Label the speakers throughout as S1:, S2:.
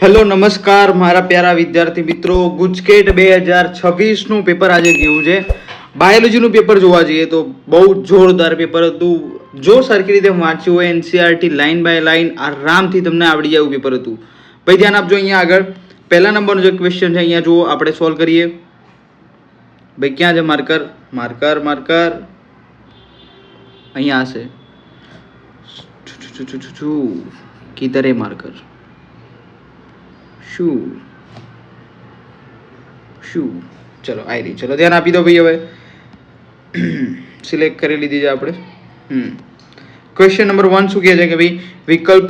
S1: Hello નમસ્કાર મારા પ્યારા વિદ્યાર્થી મિત્રો, ગુજકેટ 2026નું પેપર આજે ગયું છે. બાયોલોજીનું પેપર જોવા જઈએ તો બહુ જોરદાર પેપર હતું. જો સરખી રીતે વાંચ્યું હોય એનસીઆરટી લાઇન બાય લાઇન આરામથી તમને આવડી જાય એવું પેપર હતું. ભાઈ ધ્યાન આપજો. અહીંયા આગળ પહેલા નંબરનો જે ક્વેશ્ચન છે અહીંયા જુઓ, આપણે સોલ્વ કરીએ. ભાઈ ક્યાં છે માર્કર? માર્કર માર્કર અહીંયા હશે. કિધર હે માર્કર? શું ચલો આવી રહી. ચલો ધ્યાન આપી દો ભાઈ. હવે સિલેક્ટ કરી લીધી છે આપણે. ક્વેશ્ચન નંબર 1 શું કહે છે કે ભાઈ વિકલ્પ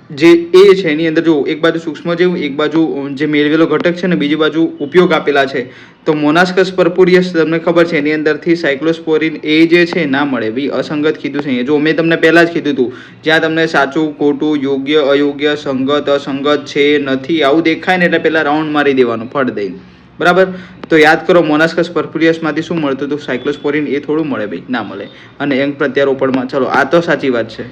S1: જે એ છે એની અંદર જો એક બાજુ સૂક્ષ્મ જેવું, એક બાજુ જે મેળવેલો ઘટક છે ને બીજી બાજુ ઉપયોગ આપેલા છે. તો મોનાસ્કસ પર્પુરિયસ તમને ખબર છે એની અંદરથી સાયક્લોસ્પોરિન એ જે છે ના મળે ભાઈ, અસંગત કીધું છે. જો મેં તમને પહેલા જ કીધું હતું, જ્યાં તમને સાચું ખોટું, યોગ્ય અયોગ્ય, સંગત અસંગત છે નથી આવું દેખાય ને એટલે પહેલા રાઉન્ડ મારી દેવાનું ફળ દઈને, બરાબર. તો યાદ કરો મોનાસ્કસ પર્પુરિયસમાંથી શું મળતું હતું? સાયક્લોસ્પોરિન એ થોડું મળે ભાઈ, ના મળે. અને અંગ પ્રત્યારોપણમાં ચલો આ તો સાચી વાત છે,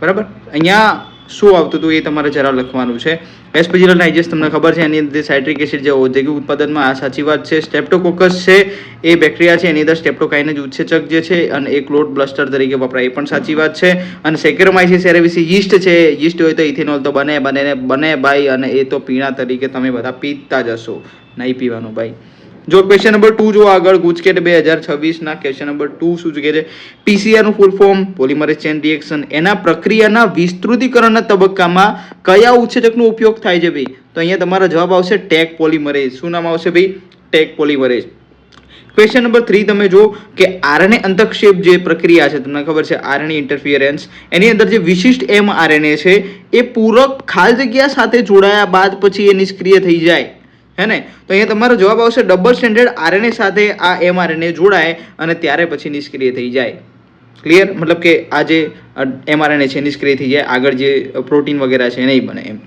S1: બરાબર. અહીંયા શું આવતું હતું એ તમારે જરા લખવાનું છે. એસ્પેજિલર નાઇજેસ તમને ખબર છે એની અંદર સાઇટ્રિક એસિડ જે ઔદ્યોગિક ઉત્પાદનમાં આ સાચી વાત છે. સ્ટેપ્ટોકોકસ છે એ બેક્ટેરિયા છે એની અંદર સ્ટેપ્ટોકાઇનેજ ઉત્સેચક જે છે અને એ ક્લોટ બ્લસ્ટર તરીકે વપરાય એ પણ સાચી વાત છે. અને સેકેરોમાઇસિસ સેરેવિસી યીસ્ટ છે, યીસ્ટ હોય તો ઇથેનોલ તો બને ભાઈ, અને એ તો પીણા તરીકે તમે બધા પીતા જ હશો, નહીં પીવાનું ભાઈ. જો ક્વેશ્ચન નંબર 2 જો આગળ ગુજકેટ 2026 ક્વેશ્ચન નંબર 2 શું કહે છે? પીસીઆર નું full form polymerase chain reaction. એના પ્રક્રિયાના વિસ્તૃતીકરણના તબક્કામાં કયા ઉત્સેચકનો ઉપયોગ થાય છે ભાઈ? તો અહીંયા તમારો જવાબ આવશે ટેક પોલિમરેઝ. શું નામ આવશે ભાઈ? Tech polymerase. ક્વેશ્ચન નંબર 3 તમે જો કે આરએનએ અંતક્ષેપ જે પ્રક્રિયા છે તમને ખબર છે, આરએનએ ઇન્ટરફિયરન્સ, એની અંદર જે વિશિષ્ટ એમઆરએનએ છે એ પૂરક ખાલી જગ્યા સાથે જોડાયા બાદ પછી એ નિષ્ક્રિય થઈ જાય, હે ને? તો અહીંયા તમારો જવાબ આવશે ડબલ સ્ટેન્ડર્ડ આરએનએ સાથે આ એમઆરએનએ જોડાય અને ત્યારે પછી નિષ્ક્રિય થઈ જાય. ક્લિયર? મતલબ કે આ જે એમઆરએનએ છે નિષ્ક્રિય થઈ જાય, આગળ જે પ્રોટીન વગેરે છે નહીં બને એમ.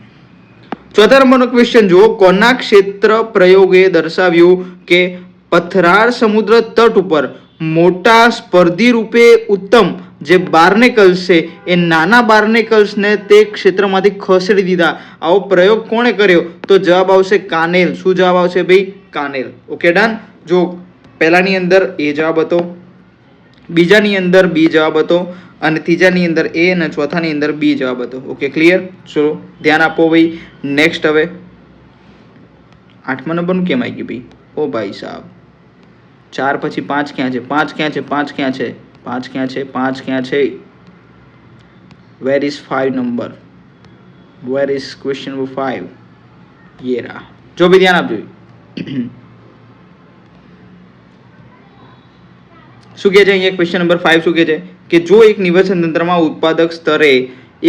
S1: ચોથા નંબરનો ક્વેશ્ચન જુઓ, કોના ક્ષેત્ર પ્રયોગે દર્શાવ્યું કે પથરાળ સમુદ્ર તટ ઉપર મોટા સ્પર્ધી રૂપે ઉત્તમ જે બાર્નેકલ્સ છે એ નાના બાર્નેકલ્સને તે ક્ષેત્રમાંથી ખસેડી દીધા. આવો પ્રયોગ કોણે કર્યો? તો જવાબ આવશે કાનેલ. શું જવાબ આવશે ભાઈ? કાનેલ. Okay done. જો પહેલાની અંદર એ જવાબ હતો, બીજાની અંદર બી જવાબ હતો, અને ત્રીજાની અંદર એ, અને ચોથાની અંદર બી જવાબ હતો. Okay clear? ચલો ધ્યાન આપો ભાઈ. નેક્સ્ટ હવે 8મા નંબરનું કેમ આવી ગયું ભાઈ? ઓ ભાઈ સાહેબ, 4 પછી 5 ક્યાં છે? 5 ક્યાં છે? 5 ક્યાં છે? 5 ક્યાં છે? 5 ક્યાં છે? Where is 5 number? Where is question number 5? યે રહા. જો ભાઈ ધ્યાન આપજો. શું કહે છે અહીંયા ક્વેશ્ચન નંબર 5 શું કહે છે કે જો એક નિવેશન તંત્રમાં ઉત્પાદક સ્તરે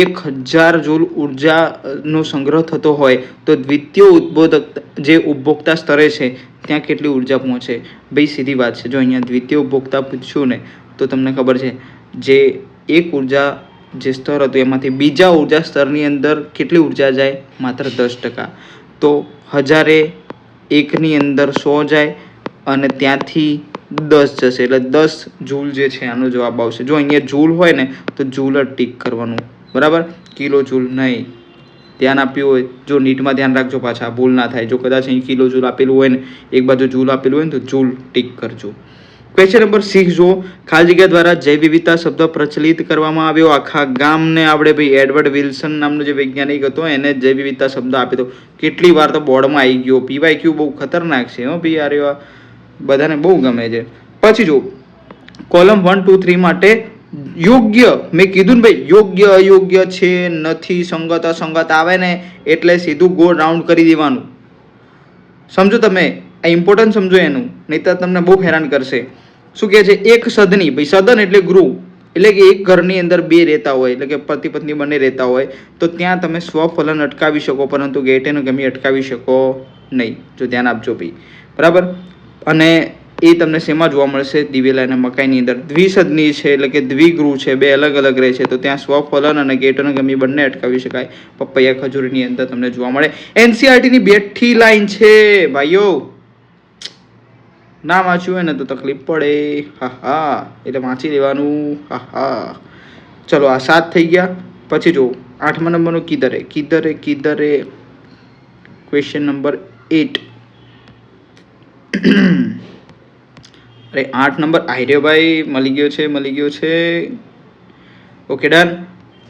S1: 1000 જૂલ ઉર્જાનો સંગ્રહ થતો હોય તો દ્વિતીય જે ઉપભોક્તા સ્તરે છે ત્યાં કેટલી ઉર્જા પહોંચે? ભાઈ સીધી વાત છે. જો અહીંયા દ્વિતીય ઉપભોક્તા પૂછશું ને તો તમને ખબર છે જે એક ઉર્જા જે સ્તર હતું એમાંથી બીજા ઉર્જા સ્તરની અંદર કેટલી ઉર્જા જાય? માત્ર 10%. તો 1001ની અંદર 100 જાય અને ત્યાંથી 10 જશે એટલે 10 જૂલ જે છે આનો જવાબ આવશે. જો અહીંયા જૂલ હોય ને તો જૂલ જ ટીક કરવાનું, બરાબર? કિલો જૂલ નહીં. ધ્યાન આપ્યું હોય, જો નીટમાં ધ્યાન રાખજો પાછા ભૂલ ના થાય. જો કદાચ અહીં કિલો જૂલ આપેલું હોય ને એક બાજુ જૂલ આપેલું હોય ને તો જૂલ ટીક કરજો. ક્વેશ્ચન નંબર 6 જો ખાલી જગ્યા દ્વારા જૈવ વિવિધતા શબ્દ પ્રચલિત કરવામાં આવ્યો. આખા ગામને આવડે ભાઈ. એડવર્ડ વિલ્સન નામનો જે વૈજ્ઞાનિક હતો એને જૈવ વિવિધતા શબ્દ આપ્યો હતો. કેટલી વાર તો બોર્ડમાં આવી ગયો. પીવાયક્યુ બહુ ખતરનાક છે હો ભાઈ, યાર બધાને બહુ ગમે છે. પછી જો કોલમ 1 2 3 માટે યોગ્ય, મેં કીધું ને ભાઈ યોગ્ય અયોગ્ય છે નથી, સંગત અસંગત આવે ને એટલે સીધું ગોળ રાઉન્ડ કરી દેવાનું. સમજો તમે, આ ઇમ્પોર્ટન્ટ સમજો એનું, નહીં તો તમને બહુ હેરાન કરશે. શું કહે છે? એક સદની, ભાઈ સદન એટલે ગૃહ, એટલે કે એક ઘરની અંદર બે રહેતા હોય, એટલે કે પતિ પત્ની બંને રહેતા હોય તો ત્યાં તમે સ્વફલન અટકાવી શકો પરંતુ ગેટેનોગેમી અટકાવી શકો નહીં. જો ધ્યાન આપજો ભાઈ, બરાબર. અને એ તમને શેમાં જોવા મળશે? દિવેલા અને મકાઈની અંદર. દ્વિસદની છે એટલે કે દ્વિગૃહ છે, બે અલગ અલગ રહે છે તો ત્યાં સ્વફલન અને ગેટેનોગેમી બંને અટકાવી શકાય. પપૈયા ખજૂરની અંદર તમને જોવા મળે. એનસીઆરટીની બેઠી લાઈન છે ભાઈઓ, ના વાંચ્યું હોય ને તો તકલીફ પડે. હા એટલે વાંચી લેવાનું. હા ચલો આ 7 થઈ ગયા. પછી જો 8મા નંબરનું કિધરે ક્વેશ્ચન નંબર 8. અરે 8 નંબર આઈ રહ્યો ભાઈ, મળી ગયો છે. Okay done.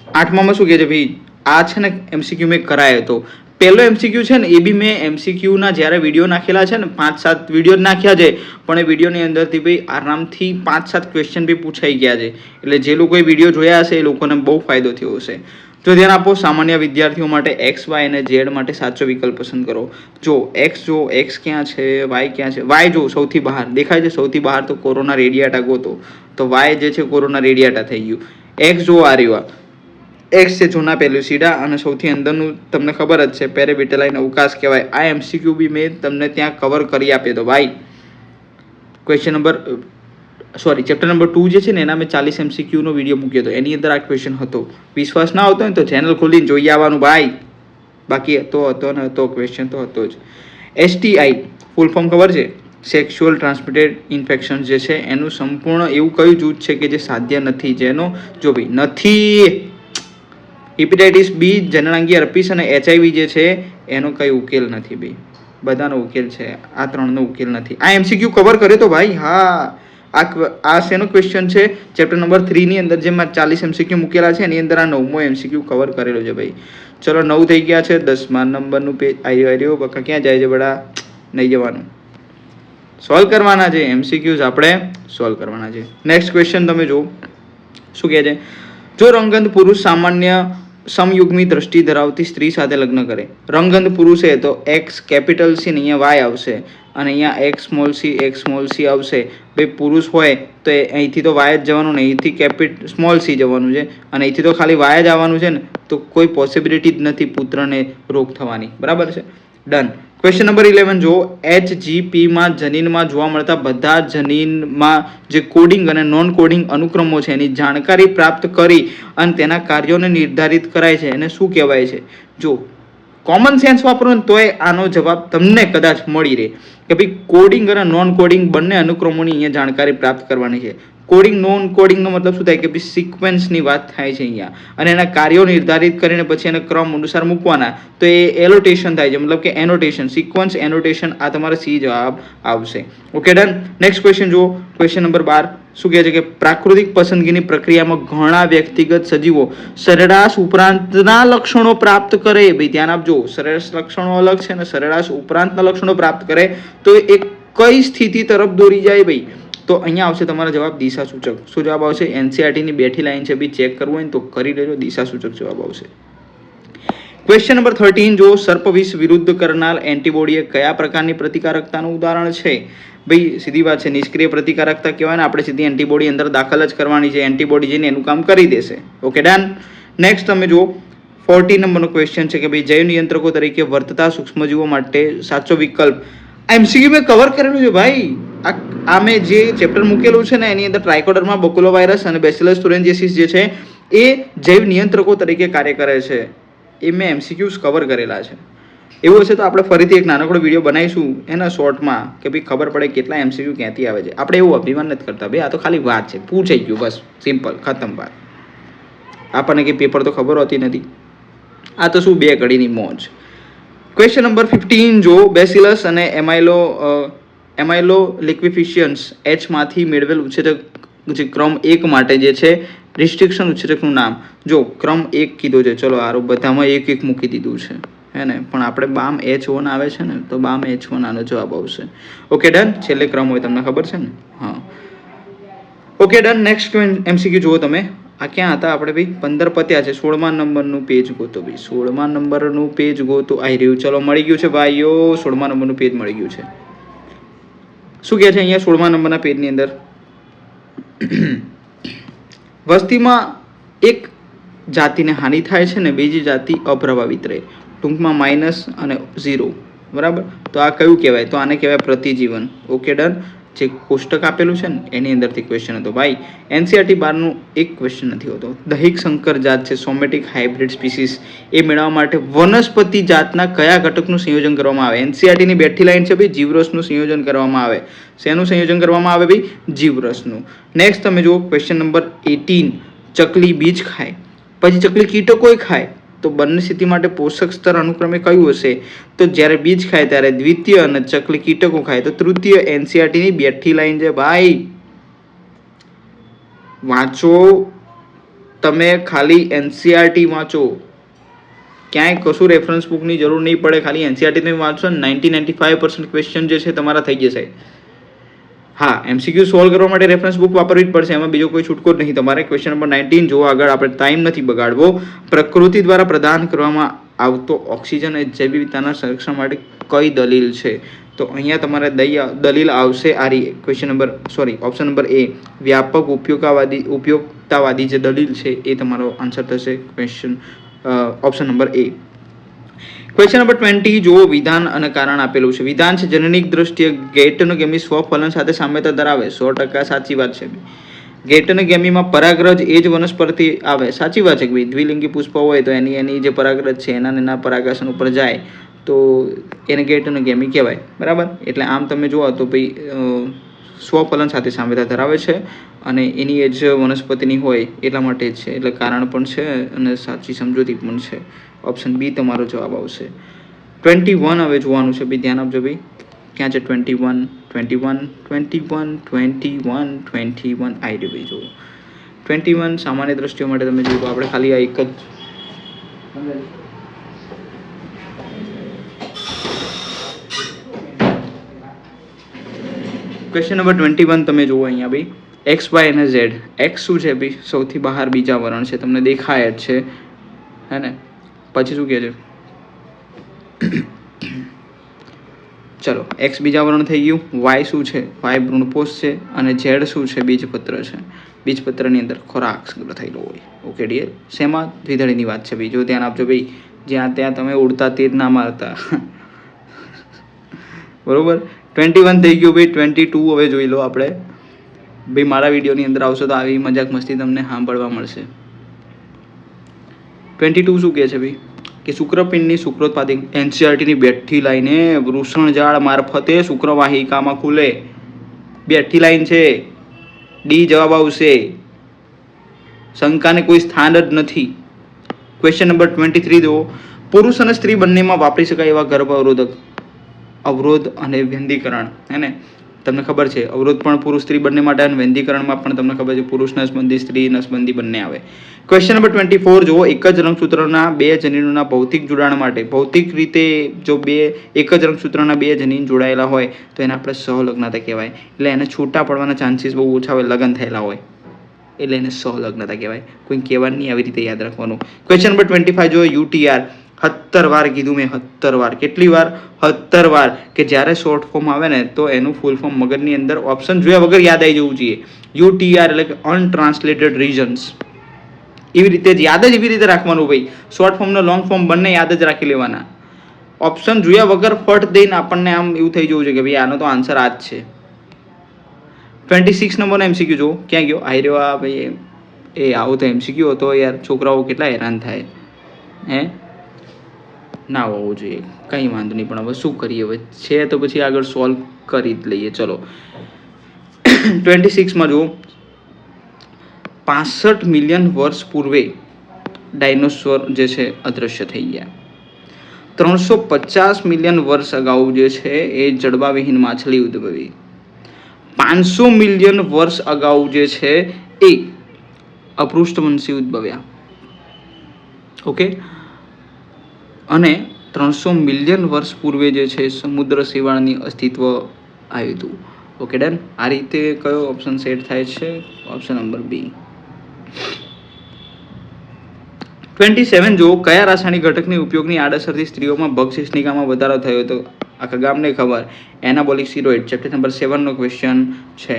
S1: 8માં શું કહે છે ભાઈ, આ છે ને એમસીક્યુ મેં કરાયો હતો. પહેલો એમસીક્યુ છે ને એ બી મેં એમસીક્યુના જ્યારે વિડીયો નાખેલા છે ને 5-7 વિડીયો નાખ્યા છે, પણ એ વિડીયોની અંદરથી ભાઈ આરામથી 5-7 ક્વેશ્ચન બી પૂછાઈ ગયા છે. એટલે જે લોકોએ વિડીયો જોયા હશે એ લોકોને બહુ ફાયદો થયો હશે. જો ધ્યાન આપો, સામાન્ય વિદ્યાર્થીઓ માટે એક્સ, વાય અને ઝેડ માટે સાચો વિકલ્પ પસંદ કરો. જો એક્સ ક્યાં છે, વાય ક્યાં છે. વાય જો સૌથી બહાર દેખાય છે, સૌથી બહાર તો કોરોના રેડિયાટા ગોતો, તો વાય જે છે કોરોના રેડિયાટા થઈ ગયું. એક્સ જો આ રહ્યું, એક્સ છે જૂના પેલ્યુસીડા અને સૌથી અંદરનું તમને ખબર જ છે પેરેવિટેલાઇન અવકાશ કહેવાય. આ એમસીક્યુ બી મેં તમને ત્યાં કવર કરી આપ્યો તો ભાઈ. ચેપ્ટર નંબર 2 જે છે ને એના મેં 40 એમસીક્યુનો વિડીયો મૂક્યો હતો, એની અંદર આ ક્વેશ્ચન હતો. વિશ્વાસ ના આવતો હોય તો ચેનલ ખોલીને જોઈ આવવાનું ભાઈ. બાકી હતો ક્વેશ્ચન તો હતો જ. STI ફૂલ ફોર્મ ખબર છે? સેક્સ્યુઅલ ટ્રાન્સમિટેડ ઇન્ફેક્શન જે છે એનું સંપૂર્ણ એવું કયું જૂથ છે કે જે સાધ્ય નથી, જેનો જો ભાઈ નથી. હિપેટાઇટિસ બી, જનનાંગીય હર્પીસ અને HIV જે છે એનો કઈ ઉકેલ નથી ભાઈ. બધાનો ઉકેલ છે, આ 3નો ઉકેલ નથી. આ એમસીક્યુ કવર કર્યો તો ભાઈ. હા, આ શેનો ક્વેશ્ચન છે? ચેપ્ટર નંબર 3 ની અંદર જેમાં 40 એમસીક્યુ મૂકેલા છે એની અંદર આ 9મો એમસીક્યુ કવર કરેલો છે ભાઈ. ચલો 9 થઈ ગયા છે. 10મા નંબરનું પેજ આવ્યો. બકા ક્યાં જાય છે બડા? નહીં જવાનું, સોલ્વ કરવાના છે એમસીક્યુઝ, આપણે સોલ્વ કરવાના છે. નેક્સ્ટ ક્વેશ્ચન તમે જો શું કહે છે. જો રંગત પુરુષ સામાન્ય સમયુગ્મી દ્રષ્ટિ ધરાવતી સ્ત્રી સાથે લગ્ન કરે. રંગત પુરુષ છે તો એક્સ કેપિટલ સી ને અહીંયા વાય આવશે અને અહીંયા એક્સ સ્મોલ સી આવશે. ભાઈ પુરુષ હોય તો અહીંથી તો વાય જ જવાનું ને અહીંથી સ્મોલ સી જવાનું છે અને અહીંથી તો ખાલી વાય જ આવવાનું છે ને, તો કોઈ પોસિબિલિટી જ નથી પુત્રને રોગ થવાની. બરાબર છે, ડન. ક્વેશ્ચન નંબર 11 જો HGPમાં જનીનમાં જોવા મળતા બધા જનીનમાં જે કોડિંગ અને નોન કોડિંગ અનુક્રમો છે એની જાણકારી પ્રાપ્ત કરી અને તેના કાર્યોને નિર્ધારિત કરાય છે એને શું કહેવાય છે? જો કોમન સેન્સ વાપરો ને તોય આનો જવાબ તમને કદાચ મળી રહે કે ભાઈ કોડિંગ અને નોન કોડિંગ બંને અનુક્રમોની અહીંયા જાણકારી પ્રાપ્ત કરવાની છે. કોડિંગ નોન કોડિંગનો મતલબ શું થાય કે ભાઈ સિક્વન્સની વાત થાય છે અહીંયા, અને એના કાર્યો નિર્ધારિત કરીને પછી એને ક્રમ અનુસાર મૂકવાના, તો એ એલોટેશન થાય છે, મતલબ કે એનોટેશન, સિક્વન્સ એનોટેશન. આ તમારે સી જવાબ આવશે. Okay done. નેક્સ્ટ ક્વેશ્ચન જુઓ. ક્વેશ્ચન નંબર 12 શું કહે છે કે પ્રાકૃતિક પસંદગીની પ્રક્રિયામાં ઘણા વ્યક્તિગત સજીવો સરેરાશ ઉપરાંતના લક્ષણો પ્રાપ્ત કરે. ભાઈ ધ્યાન આપજો, સરેરાશ લક્ષણો અલગ છે અને સરેરાશ ઉપરાંતના લક્ષણો પ્રાપ્ત કરે તો એ કઈ સ્થિતિ તરફ દોરી જાય ભાઈ? તો અહીંયા આવશે તમારો જવાબ દિશા સૂચક. શું જવાબ આવશે? NCERT ની બેઠી લાઈન છે બી, ચેક કરવું હોય તો કરી લેજો. દિશા સૂચક જવાબ આવશે. ક્વેશ્ચન નંબર 13 જો સર્પવિષ વિરુદ્ધ કરનાર એન્ટીબોડી એ કયા પ્રકારની પ્રતિકારકતાનું ઉદાહરણ છે? ભાઈ સીધી વાત છે, નિષ્ક્રિય પ્રતિકારકતા કહેવાય ને, આપણે સીધી એન્ટીબોડી અંદર દાખલ જ કરવાની છે. એન્ટીબોડી જઈને એનું કામ કરી દેશે. Okay done. નેક્સ્ટ તમે જુઓ 14 નંબરનો ક્વેશ્ચન છે કે ભાઈ જૈવ નિયંત્રકો તરીકે વર્તતા સૂક્ષ્મજીવો માટે સાચો વિકલ્પ. આ એમસીક્યુ મેં કવર કરેલું છે ભાઈ. આ મેં જે ચેપ્ટર મૂકેલું છે ને એની અંદર ટ્રાઇકોડર્મા બકુલોવાયરસ અને બેસિલસ તુરેન્જીસિસ જે છે એ જૈવ નિયંત્રકો તરીકે કાર્ય કરે છે. એ મેં એમસીક્યુઝ કવર કરેલા છે. એવું હશે તો આપણે ફરીથી એક નાનકડો વિડીયો બનાવીશું એના શોર્ટમાં કે ભાઈ ખબર પડે કેટલા એમસીક્યુ ક્યાંથી આવે છે. આપણે એવું અભિમાન નથી કરતા ભાઈ, આ તો ખાલી વાત છે, પૂછાઈ ગયું બસ, સિમ્પલ, ખતમ વાત. આપણને કંઈ પેપર તો ખબર હોતી નથી, આ તો શું 2 ઘડીની મોજ. ક્વેશ્ચન નંબર 15 જો બેસિલસ અને એમાઇલો લિક્વિફિશિયન્સ H માંથી મેળવેલ ઉછેચક જે ક્રમ 1 માટે જે છે રિસ્ટ્રિક્શન ઉછેચકનું નામ. જો ક્રમ 1 કીધો છે, ચલો આરો બધામાં 1 મૂકી દીધું છે હે ને, પણ આપણે બામ H1 આવે છે ને તો બામ H1 આનો જવાબ આવશે. Okay done. છેલ્લે ક્રમ હોય તમને ખબર છે ને? હા, ઓકે ડન. નેક્સ્ટ એમસીક્યુ જુઓ તમે. આ ક્યાં હતા આપણે ભાઈ? 15 પત્યા છે. 16મા નંબરનું પેજ ગોતો ભાઈ. 16મા નંબરનું પેજ ગોતો. આવી રહ્યું. ચલો મળી ગયું છે ભાઈઓ, 16મા નંબરનું પેજ મળી ગયું છે. શું કહે છે અહીંયા 16મા નંબરના પેજની અંદર? વસ્તીમાં એક જાતિને હાનિ થાય છે ને બીજી જાતિ અપ્રભાવિત રહે, ટૂંકમાં માઇનસ અને 0. બરાબર, તો આ કયું કહેવાય? તો આને કહેવાય પ્રતિજીવન. Okay done. જે કોષ્ટક આપેલું છે ને એની અંદરથી ક્વેશ્ચન હતો ભાઈ. NCERT 12નું એક ક્વેશ્ચન નથી હોતો. દૈહિક સંકર જાત છે સોમેટિક હાઇબ્રિડ સ્પીસીસ, એ મેળવવા માટે વનસ્પતિ જાતના કયા ઘટકનું સંયોજન કરવામાં આવે? NCERT ની બેઠી લાઈન છે ભાઈ, જીવરસનું સંયોજન કરવામાં આવે. શેનું સંયોજન કરવામાં આવે ભાઈ? જીવરસનું. નેક્સ્ટ તમે જુઓ ક્વેશ્ચન નંબર 18 ચકલી બીજ ખાય પછી ચકલી કીટકોય ખાય તો બંને સ્થિતિ માટે પોષક સ્તર અનુક્રમે કયું હશે? તો જ્યારે બીજ ખાય ત્યારે દ્વિતીય અને ચકલી કીટકો ખાય તો તૃતીય. એનસીઆરટીની બેઠી લાઈન છે ભાઈ, વાંચો તમે, ખાલી એનસીઆરટી વાંચો, ક્યાંય કશું રેફરન્સ બુકની જરૂર નહીં પડે. ખાલી એનસીઆરટી તમે વાંચો ને 90-95% ક્વેશ્ચન જે છે તમારા થઈ જશે. હા, એમસીક્યુ સોલ્વ કરવા માટે રેફરન્સ બુક વાપરવી જ પડશે, એમાં બીજો કોઈ છૂટકો જ નહીં તમારે. ક્વેશ્ચન નંબર 19 જો આગળ, આપણે ટાઈમ નથી બગાડવો. પ્રકૃતિ દ્વારા પ્રદાન કરવામાં આવતો ઓક્સિજન એ જૈવ વિવિધતાના સંરક્ષણ માટે કઈ દલીલ છે? તો અહીંયા તમારે દલીલ આવશે આરી. ઓપ્શન નંબર એ વ્યાપક ઉપયોગતાવાદી જે દલીલ છે એ તમારો આન્સર થશે ઓપ્શન નંબર એ. ક્વેશ્ચન નંબર 20 જુઓ, વિધાન અને કારણ આપેલું છે. વિધાન છે જનનિક દ્રષ્ટિએ ગેટનોગેમી સ્વફલન સાથે સામ્યતા ધરાવે. 100% સાચી વાત છે. ગેટનોગેમીમાં પરાગરજ એ જ વનસ્પતિ આવે. સાચી વાત છે કે ભાઈ, દ્વિલિંગી પુષ્પ હોય તો એની જે પરાગરજ છે એના પરાગાસન ઉપર જાય તો એને ગેટનોગેમી કહેવાય. બરાબર? એટલે આમ તમે જુઓ તો ભાઈ સ્વફલન સાથે સામ્યતા ધરાવે છે અને એની એ જ વનસ્પતિની હોય એટલા માટે જ છે, એટલે કારણ પણ છે અને સાચી સમજૂતી પણ છે. ઓપ્શન બી તમારો જવાબ આવશે. 21 હવે જોવાનું છે ભાઈ, ધ્યાન આપજો ભાઈ. ક્યાં છે 21 આવી રહ્યું ભાઈ. જુઓ 21 સામાન્ય દ્રષ્ટિઓ માટે તમે જોયું તો આપણે ખાલી આ એક જ ક્વેશ્ચન નંબર 21 તમે જુઓ અહીંયા ભાઈ, એક્સ વાય અને ઝેડ. એક્સ શું છે ભાઈ? સૌથી બહાર બીજા વરણ છે, તમને દેખાય જ છે, હે ને? પછી શું કહે છે? ચલો, એક્સ બીજા વરણ થઈ ગયું. વાય શું છે? વાય ભ્રૂણપોષ છે. અને ઝેડ શું છે? બીજપત્ર છે. બીજપત્રની અંદર ખોરાક સંગ્રહ થયેલો હોય. ઓકે ડિયર, શેમાં? દ્વિદળીની વાત છે ભાઈ. જો ધ્યાન આપજો ભાઈ, જ્યાં ત્યાં તમે ઉડતા તીર ના મારતા. બરોબર? 21 થઈ ગયું ભાઈ. 22 હવે જોઈ લો આપણે ભાઈ. મારા વિડીયોની અંદર આવશો તો આવી મજાક મસ્તી તમને સાંભળવા મળશે. 22 શું કહે છે ભાઈ? કે શુક્રપિંડની શુક્રોત્પાદક એનસીઆરટીની બેઠી લાઈને વૃષણજાળ મારફતે શુક્રવાહિકામાં ખુલે. બેઠી લાઈન છે. ડી જવાબ આવશે. શંકાને કોઈ સ્થાન જ નથી. ક્વેશ્ચન નંબર 23 જુઓ, પુરુષ અને સ્ત્રી બંનેમાં વાપરી શકાય એવા ગર્ભ અવરોધ અને વ્યંધીકરણ, હે ને? તમને ખબર છે અવરોધ પણ પુરુષ સ્ત્રી બંને માટે, અને વ્યંધીકરણમાં પણ તમને ખબર છે પુરુષ નસબંધી, સ્ત્રી નસબંધી બંને આવે. ક્વેશ્ચન નંબર 24 જુઓ, એક જ રંગસૂત્રના બે જનીનોના ભૌતિક જોડાણ માટે, ભૌતિક રીતે જો એક જ રંગસૂત્રના બે જનીન જોડાયેલા હોય તો એને આપણે સહલગ્નતા કહેવાય. એટલે એને છૂટા પડવાના ચાન્સીસ બહુ ઓછા હોય, લગ્ન થયેલા હોય એટલે એને સહલગ્નતા કહેવાય. કોઈ કહેવાનું નહીં, આવી રીતે યાદ રાખવાનું. ક્વેશ્ચન નંબર 25 જો, યુટીઆર 17 વાર કીધું મેં. 17 વાર. કેટલી વાર? 17 વાર. કે જ્યારે શોર્ટ ફોર્મ આવે ને તો એનું ફૂલ ફોર્મ મગજની અંદર ઓપ્શન જોયા વગર યાદ આવી જવું જોઈએ. યુટીઆર એટલે કે અનટ્રાન્સલેટેડ રીજન્સ. એવી રીતે જ યાદ જ એવી રીતે રાખવાનું ભાઈ. શોર્ટ ફોર્મ ને લોંગ ફોર્મ બંને યાદ જ રાખી લેવાના. ઓપ્શન જોયા વગર ફટ દઈને આપણને આમ એવું થઈ જવું છે કે ભાઈ આનો તો આન્સર આ જ છે. 26 નંબરનો એમસીક્યુ જો, ક્યાં ગયો? આવી રહ્યો આ ભાઈ. એ આવો તો એમસીક્યુ હતો યાર, છોકરાઓ કેટલા હેરાન થાય. હે ના હોવું જોઈએ, કંઈ વાંધો નહીં, પણ હવે શું કરીએ? હવે છે તો પછી આગળ સોલ્વ કરી જ લઈએ. ચલો 26માં જુઓ, 65 મિલિયન વર્ષ પૂર્વે ડાયનોસોર જે છે અદૃશ્ય થઈ ગયા. 350 મિલિયન વર્ષ અગાઉ જે છે એ જડબાવિહીન માછલી ઉદ્ભવી. 500 મિલિયન વર્ષ અગાઉ જે છે એ અપૃષ્ઠવંશી ઉદ્ભવ્યા. ઓકે, અને 300 મિલિયન વર્ષ પૂર્વે જે છે સમુદ્ર શેવાળની અસ્તિત્વ આવ્યું હતું. Okay done. આ રીતે કયો ઓપ્શન સેટ થાય છે? ઓપ્શન નંબર બી. 27 જો, કયા રાસાયણિક ઘટકની ઉપયોગની આડઅસરથી સ્ત્રીઓમાં ભક્ષશિષ્ટિકામાં વધારો થયો હતો? આખા ગામને ખબર. Anabolic steroid. ચેપ્ટર નંબર 7 નો ક્વેશ્ચન છે.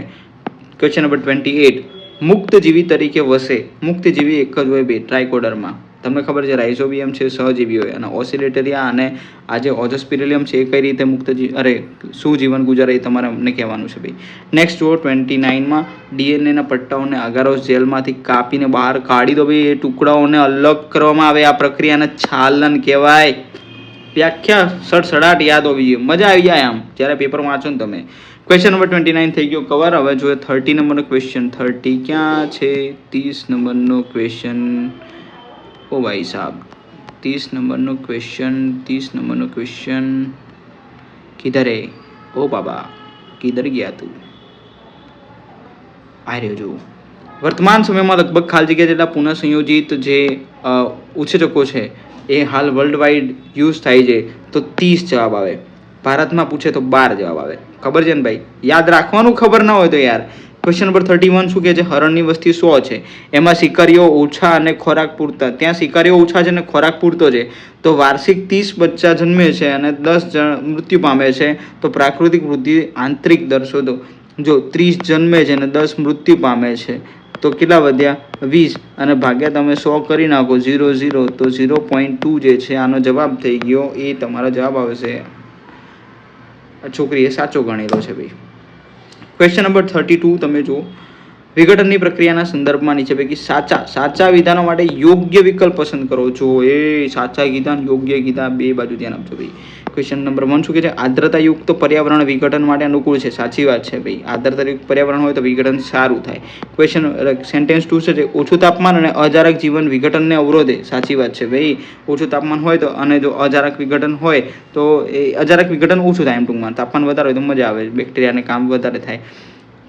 S1: ક્વેશ્ચન નંબર 28, મુક્તજીવી તરીકે વસે. મુક્તજીવી એક જ હોય બે, ટ્રાયકોડરમાં. તમને ખબર છે રાઇઝોબિયમ છે સહજીવી હોય, અને ઓસિલેટરિયા અને આ જે ઓઝોસ્પિરિલિયમ છે એ કઈ રીતે શું જીવન ગુજારે એ તમારે અમને કહેવાનું છે ભાઈ. નેક્સ્ટ જુઓ 29માં, ડીએનએના પટ્ટાઓને અગારોસ જેલમાંથી કાપીને બહાર કાઢી દો ભાઈ. એ ટુકડાઓને અલગ કરવામાં આવે. આ પ્રક્રિયાને છાલન કહેવાય. વ્યાખ્યા સડસડાટ યાદ હોવી જોઈએ, મજા આવી જાય આમ જ્યારે પેપર વાંચો ને તમે. ક્વેશ્ચન નંબર 29 થઈ ગયો કવર. હવે જોઈએ 30 નંબરનો ક્વેશ્ચન. 30 ક્યાં છે? 30 નંબરનો ક્વેશ્ચન. ઓ ભાઈ સાહેબ, 30 નંબરનો ક્વેશ્ચન કિધર હે? ઓ બાબા કિધર ગયા તું? આ રહ્યો જો. વર્તમાન સમયમાં લગભગ ખાલી જગ્યા જેટલા પુનઃ સંયોજિત જે ઉત્સેચકો છે એ હાલ વર્લ્ડ વાઇડ યુઝ થાય છે, તો 30 જવાબ આવે. ભારતમાં પૂછે તો 12 જવાબ આવે. ખબર છે ને ભાઈ? યાદ રાખવાનું, ખબર ના હોય તો યાર. ક્વેશ્ચન નંબર 31 શું કહે છે? હરણની વસ્તી 100 છે, એમાં શિકારીઓ ઓછા અને ખોરાક પૂરતા. ત્યાં શિકારીઓ ઓછા છે અને ખોરાક પૂરતો છે, તો વાર્ષિક 30 બચ્ચા જન્મે છે અને 10 જણ મૃત્યુ પામે છે, તો પ્રાકૃતિક વૃદ્ધિ આંતરિક દર શોધો. જો 30 જન્મે છે અને 10 મૃત્યુ પામે છે, તો કેટલા વધ્યા? 20, અને ભાગ્યા તમે 100 કરી નાખો 0 તો 0.2 જે છે આનો જવાબ થઈ ગયો. એ તમારો જવાબ આવશે. છોકરીએ સાચો ગણેલો છે ભાઈ. ક્વેશ્ચન નંબર 32 તમે જુઓ. વિઘટનની પ્રક્રિયાના સંદર્ભમાં નીચે પૈકી સાચા વિધાનો માટે યોગ્ય વિકલ્પ પસંદ કરો. જો એ સાચા કીધા યોગ્ય કીધા, બે બાજુ ધ્યાન આપજો ભાઈ. ક્વેશ્ચન નંબર 1 શું કહે છે? આર્દ્રતાયુક્ત પર્યાવરણ વિઘટન માટે અનુકૂળ છે. સાચી વાત છે ભાઈ. આર્દ્રતાયુક્ત પર્યાવરણ હોય તો વિઘટન સારું થાય. ક્વેશ્ચન સેન્ટેન્સ 2 છે ઓછું તાપમાન અને અજારક જીવન વિઘટનને અવરોધે. સાચી વાત છે ભાઈ. ઓછું તાપમાન હોય તો, અને જો અજારક વિઘટન હોય તો એ અજારક વિઘટન ઓછું થાય. એમ ટૂંકમાં તાપમાન વધારે હોય તો મજા આવે, બેક્ટેરિયાને કામ વધારે થાય.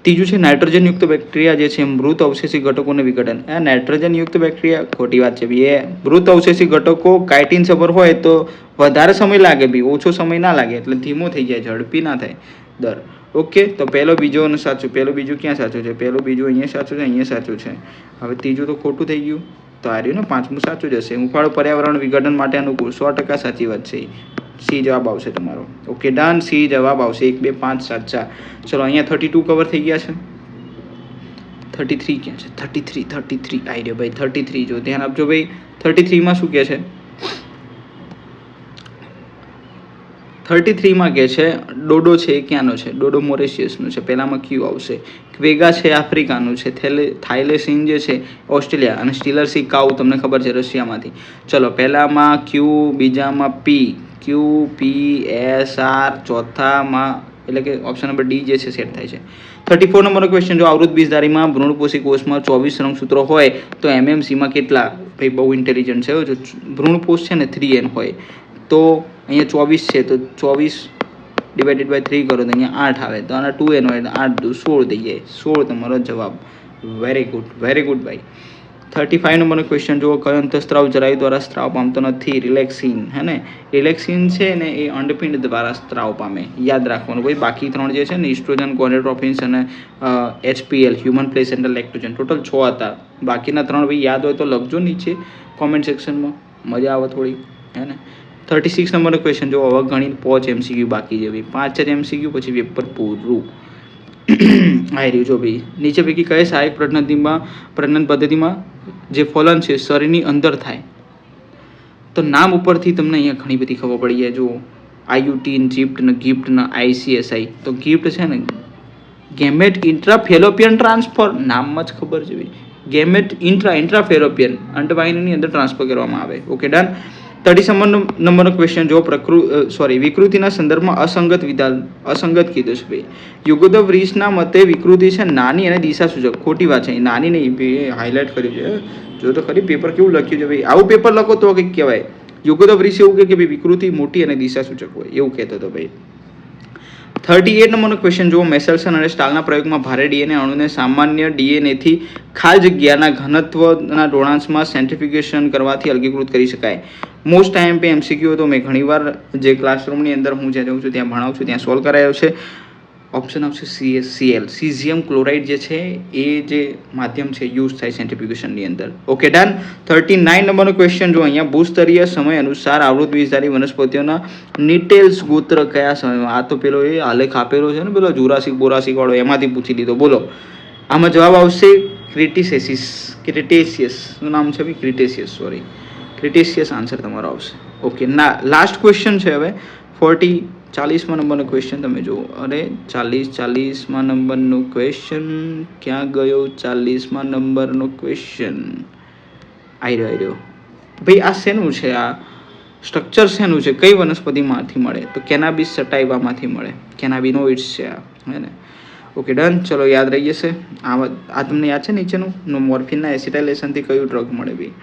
S1: ત્રીજું છે નાઇટ્રોજનયુક્ત બેક્ટેરિયા જે છે મૃત અવશેષી ઘટકોને વિઘટન. નાઇટ્રોજનયુક્ત બેક્ટેરિયા ખોટી વાત છે ભાઈ. એ મૃત અવશેષી ઘટકો કાઇટિન સભર હોય તો વધારે સમય લાગે ભાઈ, ઓછો સમય ના લાગે, એટલે ધીમો થઈ જાય, ઝડપી ના થાય દર. ઓકે, તો પહેલો બીજો અને સાચું. પહેલું બીજું ક્યાં સાચું છે? પહેલું બીજું અહીંયા સાચું છે, અહીંયા સાચું છે. હવે ત્રીજું તો ખોટું થઈ ગયું, તો આ રહ્યું ને પાંચમું સાચું જશે. હુંફાળું પર્યાવરણ વિઘટન માટે અનુકૂળ 100% સાચી વાત છે. સી જવાબ આવશે તમારો. ઓકે ડન, સી જવાબ આવશે. 1 2 5 સાચા. ચલો અહીંયા 32 કવર થઈ ગયા છે. 33 ક્યાં છે? 33 આવી રહ્યો ભાઈ. 33 જો ધ્યાન આપજો ભાઈ. 33 માં શું કહે છે? 33 માં કહે છે ડોડો છે એ ક્યાંનો છે? ડોડો મોરેશિયસનો છે. પહેલામાં ક્યુ આવશે. ક્વેગા છે આફ્રિકાનું છે. થાઇલેસીન જે છે ઓસ્ટ્રેલિયા, અને સ્ટીલર સી કાઉ તમને ખબર છે રશિયામાંથી. ચલો પહેલામાં ક્યુ, બીજામાં પી, ક્યુ પી એસ આર, ચોથામાં એટલે કે ઓપ્શન નંબર ડી જે છે સેટ થાય છે. 34 નંબરનો ક્વેશ્ચન જો આવૃત બીજધારીમાં ભ્રૂણપોષી કોષમાં 24 રંગસૂત્રો હોય તો એમએમસીમાં કેટલા? ભાઈ બહુ ઇન્ટેલિજન્ટ છે. જો ભ્રૂણપોષ છે ને 3n હોય તો અહીંયા 24 છે, તો 24 ડિવાઇડેડ બાય 3 કરો તો અહીંયા 8 આવે, તો આના 2n હોય એટલે 8 × 16 થઈ જાય. 16 તમારો જવાબ. વેરી ગુડ ભાઈ. 35 નંબરનો ક્વેશ્ચન જુઓ. કયો અંતઃસ્ત્રાવ જરાયુ દ્વારા સ્ત્રાવ પામતો નથી? રિલેક્સિન. હે ને? રિલેક્સિન છે ને એ અંડપિંડ દ્વારા સ્ત્રાવ પામે. યાદ રાખવાનું ભાઈ. બાકી 3 જે છે ને ઇસ્ટ્રોજન, ગોનેડોટ્રોપિન્સ અને HPL હ્યુમન પ્લેસેન્ટર લેક્ટોજન, ટોટલ 6 હતા. બાકીના 3 ભાઈ યાદ હોય તો લખજો નીચે કોમેન્ટ સેક્શનમાં, મજા આવે થોડી. હે ને? 36 નંબરનો ક્વેશ્ચન જો. હવે ગણીને 5 MCQ બાકી છે ભાઈ. 5 જ MCQ પછી પેપર પૂરું. આવી રહ્યું જો ભાઈ. નીચે પૈકી કઈ સહાયક પ્રજનન પદ્ધતિમાં જે ફલન છે શરીરની અંદર થાય? તો નામ ઉપરથી તમને અહીંયા ઘણી બધી ખબર પડી જાય. જો IUT, જીપ્ટ ને ગિફ્ટ ને ICSI. તો ગિફ્ટ છે ને ગેમેટ ઇન્ટ્રાફેલોપિયન ટ્રાન્સફર, નામમાં જ ખબર છે ભાઈ. ગેમેટ ઇન્ટ્રાફેલોપિયન અંડવાહિનીની અંદર ટ્રાન્સફર કરવામાં આવે. Okay done. 30 નંબરનો ક્વેશ્ચન જો. વિકૃતિના સંદર્ભમાં અસંગત કીધું છે ભાઈ. યુગોદવ રીસના મતે વિકૃતિ છે નાની અને દિશા સૂચક. ખોટી વાત છે. નાની નહીં, હાઇલાઇટ કર્યું છે. જો તો ખરી પેપર કેવું લખ્યું છે ભાઈ. આવું પેપર લખો તો કંઈક કહેવાય. યુગોદવ રીસ એવું કે ભાઈ વિકૃતિ મોટી અને દિશા સૂચક હોય, એવું કહેતો હતો ભાઈ. 38 નંબરનો ક્વેશ્ચન જુઓ. મેસેલ્સન અને સ્ટાલના પ્રયોગમાં ભારે DNA અણુને સામાન્ય DNAથી ખાલી જગ્યાના ઘનત્વના ઢોળાંશમાં સેન્ટ્રીફ્યુગેશન કરવાથી અલગીકૃત કરી શકાય. મોસ્ટ ટાઈમ પે MCQ તો મેં ઘણીવાર જે ક્લાસરૂમની અંદર હું જ્યાં જાઉં છું ત્યાં ભણાવું છું ત્યાં સોલ્વ કરાયો છે. ઓપ્શન આવશે CaCl. સીઝિયમ ક્લોરાઇડ જે છે એ જે માધ્યમ છે યુઝ થાય સેન્ટ્રીફ્યુગેશનની અંદર. Okay done. 39 નંબરનો ક્વેશ્ચન જો. અહીંયા ભૂસ્તરીય સમય અનુસાર આવૃત બીજધારી વનસ્પતિઓના નિટેલ્સ ગોત્ર કયા સમયમાં? આ તો પેલો એ આલેખ આપેલો છે ને પેલો જુરાસિક બોરાસિક વાળો, એમાંથી પૂછી લીધો. બોલો આમાં જવાબ આવશે ક્રિટેશિયસ. શું નામ છે ભાઈ? ક્રિટેશિયસ આન્સર તમારો આવશે. ઓકે ના, લાસ્ટ ક્વેશ્ચન છે હવે. 40માં નંબરનો ક્વેશ્ચન તમે જુઓ. અરે 40માં નંબરનો ક્વેશ્ચન ક્યાં ગયો? 40માં નંબરનો ક્વેશ્ચન આવી રહ્યો ભાઈ. આ શેનું છે? આ સ્ટ્રક્ચર શેનું છે? કઈ વનસ્પતિમાંથી મળે? તો કેનાબિસ સટાઇવામાંથી મળે. કેનાબિનોઇડ્સ છે આ. હે ને? Okay done. ચલો યાદ રહી જશે. આ તમને યાદ છે નીચેનું? મોર્ફિનના એસિટાઇલેશનથી કયું ડ્રગ મળે ભાઈ?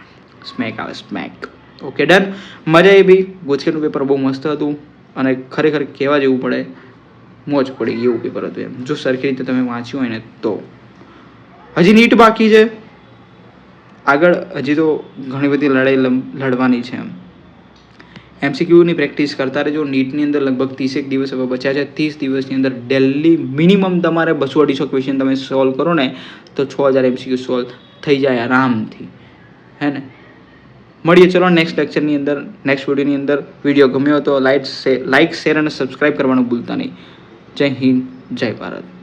S1: સ્મેક આવે. સ્મેક. Okay done. મજા આવી. ગુજકેટનું પેપર બહુ મસ્ત હતું અને ખરેખર કહેવા જેવું પડે, મોજ પડી એવું પેપર હતું એમ, જો સરખી રીતે તમે વાંચ્યું હોય ને તો. હજી નીટ બાકી છે આગળ, હજી તો ઘણી બધી લડાઈ લડવાની છે એમ. MCQની પ્રેક્ટિસ કરતા રહેજો. નીટની અંદર લગભગ 30 દિવસ હવે બચ્યા છે. 30 દિવસની અંદર ડેલી મિનિમમ તમારે 200-250 ક્વેશ્ચન તમે સોલ્વ કરો ને તો 6000 MCQ સોલ્વ થઈ જાય આરામથી, હે ને. મળીએ ચલો નેક્સ્ટ લેક્ચરની અંદર, નેક્સ્ટ વિડીયોની અંદર. વિડીયો ગમ્યો તો લાઈક, શેર અને સબસ્ક્રાઈબ કરવાનું ભૂલતા નહીં. જય હિન્દ, જય ભારત.